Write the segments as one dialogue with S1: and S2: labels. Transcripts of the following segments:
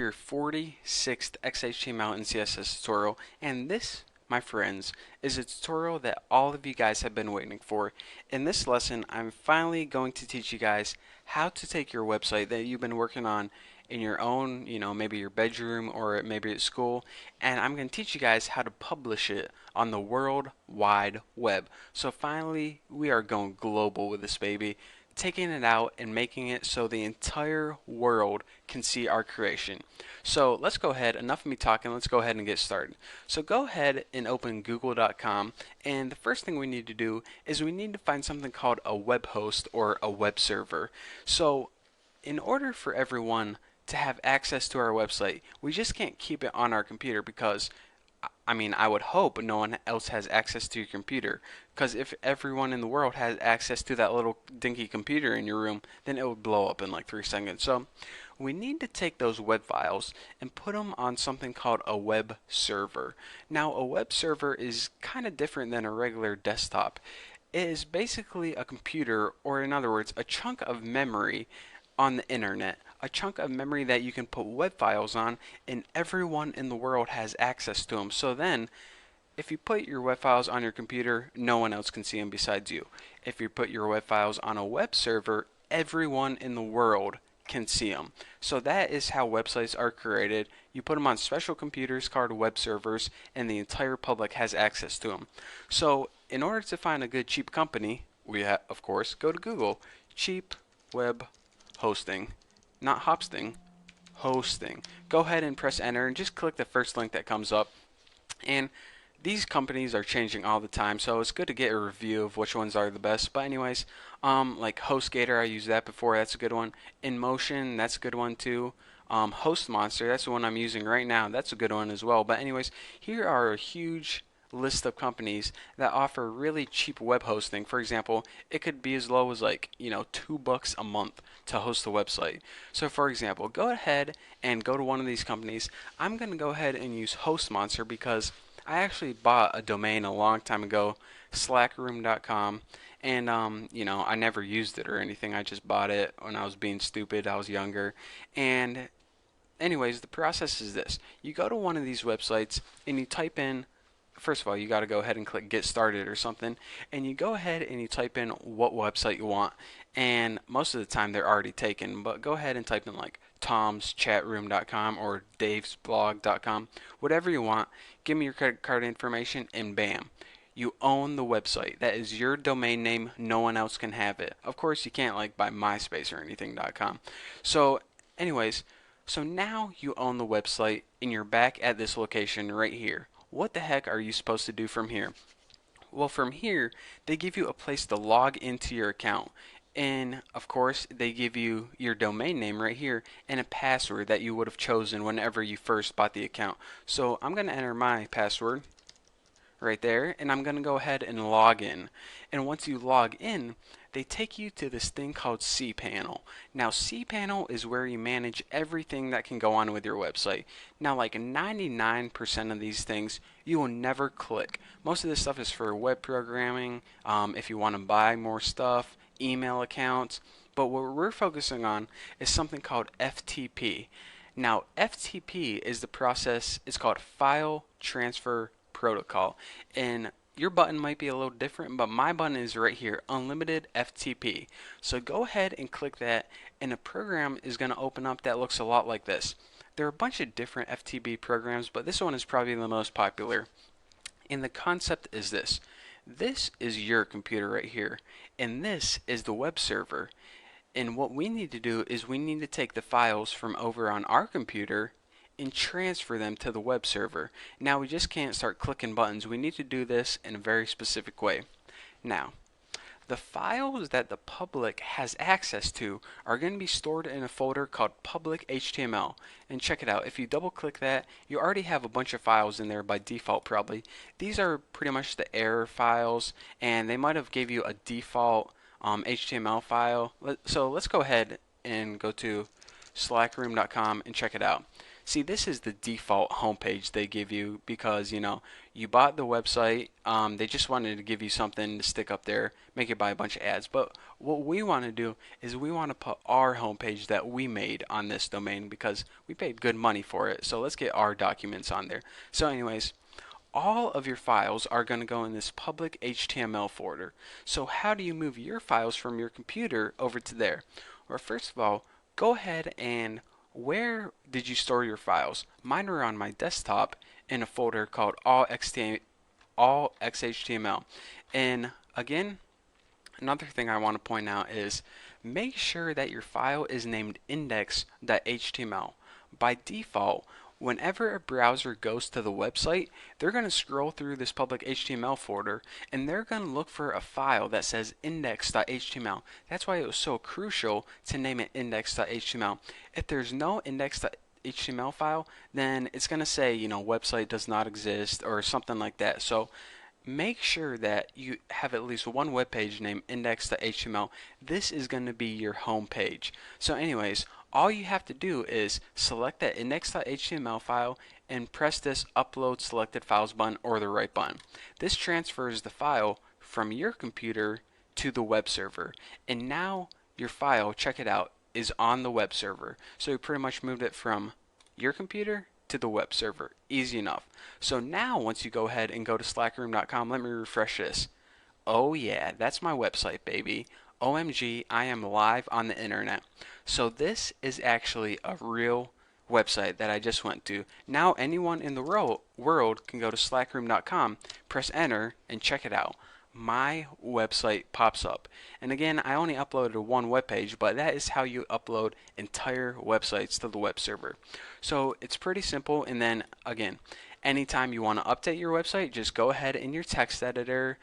S1: Your 46th XHTML and CSS tutorial, and this, my friends, is a tutorial that all of you guys have been waiting for. In this lesson, I'm finally going to teach you guys how to take your website that you've been working on in your own, maybe your bedroom or maybe at school, and I'm going to teach you guys how to publish it on the World Wide Web. So finally, we are going global with this baby, taking it out and making it so the entire world can see our creation. So let's go ahead, enough of me talking, let's go ahead and get started. So go ahead and open google.com, and the first thing we need to do is we need to find something called a web host or a web server. So in order for everyone to have access to our website, we just can't keep it on our computer because I would hope no one else has access to your computer, because if everyone in the world has access to that little dinky computer in your room, then it would blow up in like 3 seconds. So we need to take those web files and put them on something called a web server. Now, a web server is kind of different than a regular desktop. It is basically a computer, or in other words, a chunk of memory on the internet, a chunk of memory that you can put web files on, and everyone in the world has access to them. So then, if you put your web files on your computer, no one else can see them besides you. If you put your web files on a web server, everyone in the world can see them. So that is how websites are created. You put them on special computers called web servers, and the entire public has access to them. So in order to find a good cheap company, we of course go to Google. Cheap web hosting, not hosting, hosting. Go ahead and press enter and just click the first link that comes up. And these companies are changing all the time, so it's good to get a review of which ones are the best. But anyways, like HostGator, I used that before. That's a good one. InMotion, that's a good one too. HostMonster, that's the one I'm using right now. That's a good one as well. But anyways, here are a huge list of companies that offer really cheap web hosting. For example, it could be as low as like, $2 a month to host a website. So for example, go ahead and go to one of these companies. I'm going to go ahead and use HostMonster because I actually bought a domain a long time ago, slackroom.com, and I never used it or anything. I just bought it when I was being stupid. I was younger. And anyways, the process is this. You go to one of these websites and you type in, first of all, you got to go ahead and click get started or something, and you go ahead and you type in what website you want, and most of the time they're already taken, but go ahead and type in like tomschatroom.com or davesblog.com, whatever you want. Give me your credit card information, and bam, you own the website. That is your domain name. No one else can have it. Of course, you can't like buy MySpace or anything.com. So anyways, so now you own the website and you're back at this location right here. What the heck are you supposed to do from here? Well, from here, they give you a place to log into your account. And of course, they give you your domain name right here and a password that you would have chosen whenever you first bought the account. So I'm going to enter my password right there, and I'm going to go ahead and log in. And once you log in, they take you to this thing called cPanel. Now, cPanel is where you manage everything that can go on with your website. Now, like 99% of these things, you will never click. Most of this stuff is for web programming, if you want to buy more stuff, email accounts. But what we're focusing on is something called FTP. Now, FTP is the process, it's called File Transfer Protocol. And your button might be a little different, but my button is right here, Unlimited FTP. So go ahead and click that, and a program is going to open up that looks a lot like this. There are a bunch of different FTP programs, but this one is probably the most popular. And the concept is this. This is your computer right here, and this is the web server. And what we need to do is we need to take the files from over on our computer and transfer them to the web server. Now, we just can't start clicking buttons. We need to do this in a very specific way. Now, the files that the public has access to are going to be stored in a folder called public HTML. And check it out. If you double click that, you already have a bunch of files in there by default probably. These are pretty much the error files, and they might have gave you a default HTML file. So let's go ahead and go to slackroom.com and check it out. See, this is the default homepage they give you because, you bought the website. They just wanted to give you something to stick up there, make you buy a bunch of ads. But what we want to do is we want to put our homepage that we made on this domain because we paid good money for it. So let's get our documents on there. So anyways, all of your files are going to go in this public HTML folder. So how do you move your files from your computer over to there? Well, first of all, go ahead and where did you store your files? Mine are on my desktop in a folder called all XHTML. And again, another thing I want to point out is make sure that your file is named index.html. By default, whenever a browser goes to the website, they're going to scroll through this public HTML folder and they're going to look for a file that says index.html. That's why it was so crucial to name it index.html. If there's no index.html file, then it's going to say, website does not exist or something like that. So make sure that you have at least one web page named index.html. This is going to be your home page. So anyways, all you have to do is select that index.html file and press this upload selected files button or the right button. This transfers the file from your computer to the web server. And now your file, check it out, is on the web server. So you pretty much moved it from your computer to the web server. Easy enough. So now once you go ahead and go to slackroom.com, let me refresh this. Oh yeah, that's my website, baby. OMG, I am live on the internet. So this is actually a real website that I just went to. Now anyone in the world can go to slackroom.com, press enter, and check it out. My website pops up. And again, I only uploaded one web page, but that is how you upload entire websites to the web server. So it's pretty simple. And then again, anytime you want to update your website, just go ahead in your text editor,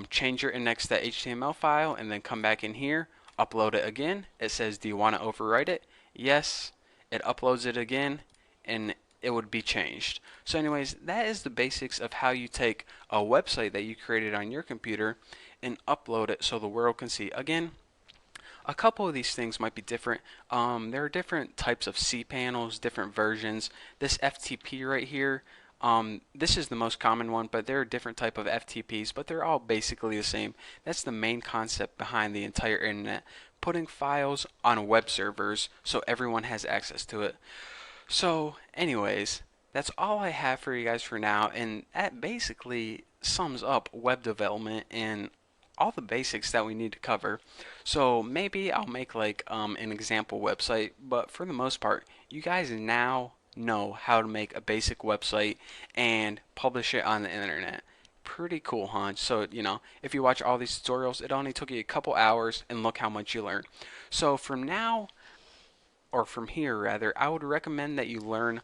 S1: change your index.html file, and then come back in here, upload it again. It says, do you want to overwrite it? Yes. It uploads it again, and it would be changed. So anyways, that is the basics of how you take a website that you created on your computer and upload it so the world can see. Again, a couple of these things might be different. There are different types of cPanels, different versions. This FTP right here, this is the most common one, but there are different type of FTPs, but they're all basically the same. That's the main concept behind the entire internet, putting files on web servers so everyone has access to it. So anyways, that's all I have for you guys for now, and that basically sums up web development and all the basics that we need to cover. So maybe I'll make like an example website, but for the most part, you guys now know how to make a basic website and publish it on the internet. Pretty cool, huh? So, if you watch all these tutorials, it only took you a couple hours, and look how much you learned. So from now, or from here rather, I would recommend that you learn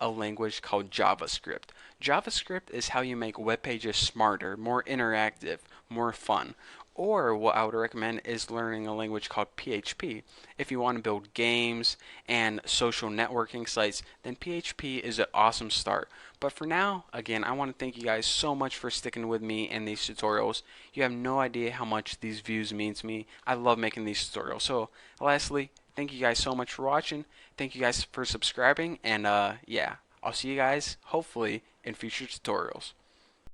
S1: a language called JavaScript. JavaScript is how you make web pages smarter, more interactive, more fun. Or what I would recommend is learning a language called PHP. If you want to build games and social networking sites, then PHP is an awesome start. But for now, again, I want to thank you guys so much for sticking with me in these tutorials. You have no idea how much these views mean to me. I love making these tutorials. So lastly, thank you guys so much for watching. Thank you guys for subscribing. And yeah, I'll see you guys hopefully in future tutorials.